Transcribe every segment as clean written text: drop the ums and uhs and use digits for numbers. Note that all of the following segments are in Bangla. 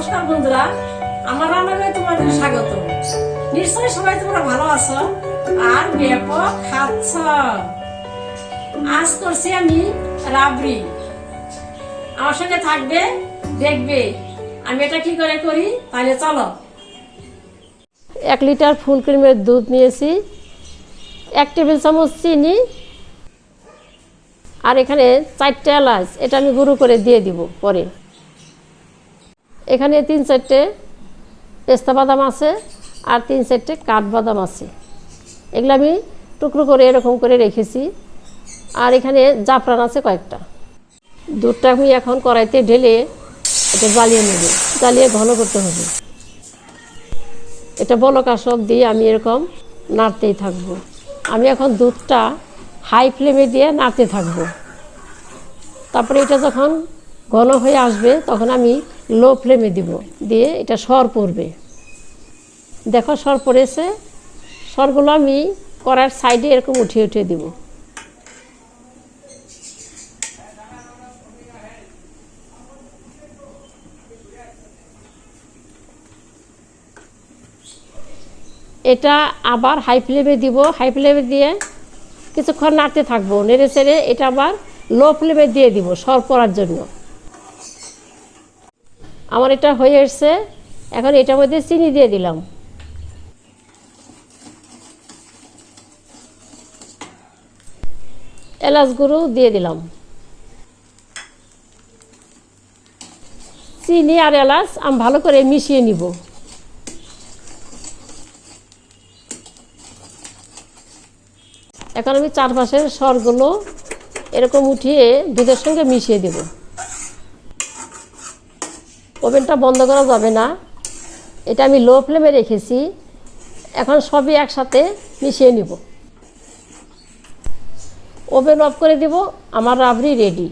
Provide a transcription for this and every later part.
নমস্কার বন্ধুরা, আমার রান্নাঘরে তোমাদের স্বাগত। নিশ্চয়ই সবাই তোমরা ভালো আছো আর ব্যাপক খাচ্ছ। আজ করছি আমি রাবড়ি। আমার সঙ্গে থাকবে, দেখবে আমি এটা কি করে করি। তাহলে চলো। 1 লিটার ফুল ক্রিমের দুধ নিয়েছি, 1 টেবিল চামচ চিনি, আর এখানে 4টে এলাচ, এটা আমি গুঁড়ো করে দিয়ে দিব পরে। এখানে 3-4টে পেস্তা বাদাম আছে আর 3-4টে কাঠবাদাম আছে, এগুলো আমি টুকরো করে এরকম করে রেখেছি। আর এখানে জাফরান আছে কয়েকটা। দুধটা আমি এখন কড়াইতে ঢেলে এটা জ্বালিয়ে নেব, জ্বালিয়ে ঘন করতে হবে। এটা বলকা সব দিয়ে আমি এরকম নাড়তেই থাকবো। আমি এখন দুধটা হাই ফ্লেমে দিয়ে নাড়তে থাকবো। তারপরে এটা যখন ঘন হয়ে আসবে তখন আমি লো ফ্লেমে দিব, দিয়ে এটা সর পড়বে। দেখো সর পড়েছে, সরগুলো আমি কড়ার সাইডে এরকম উঠিয়ে উঠিয়ে দিব। এটা আবার হাই ফ্লেমে দিব, হাই ফ্লেমে দিয়ে কিছুক্ষণ নাড়তে থাকবো, নেড়ে চেড়ে এটা আবার লো ফ্লেমে দিয়ে দিব সর পড়ার জন্য। আমার এটা হয়ে এসছে, এখন এটার মধ্যে চিনি দিয়ে দিলাম। এলাচ গুঁড়ো দিয়ে দিলাম। চিনি আর এলাচ আমি ভালো করে মিশিয়ে নিব। এখন আমি চারপাশের সরগুলো এরকম উঠিয়ে দুধের সঙ্গে মিশিয়ে দেব। ওভেনটা বন্ধ করা যাবে না, এটা আমি লো ফ্লেমে রেখেছি। এখন সবই একসাথে মিশিয়ে নিব। ওভেন অফ করে দেব। আমার রাবড়ি রেডি।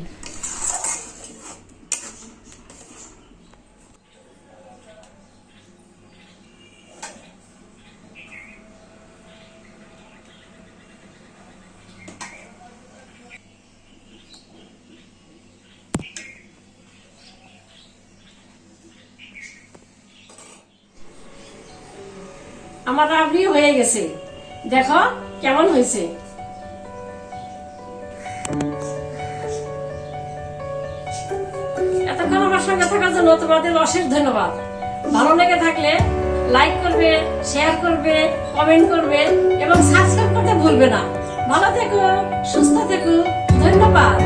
আমার রাবড়ি হয়ে গেছে, দেখো কেমন হয়েছে। এতক্ষণ আমার সঙ্গে থাকার জন্য তোমাদের অশেষ ধন্যবাদ। ভালো লেগে থাকলে লাইক করবে, শেয়ার করবে, কমেন্ট করবে এবং সাবস্ক্রাইব করতে ভুলবে না। ভালো থেকো, সুস্থ থেকো, ধন্যবাদ।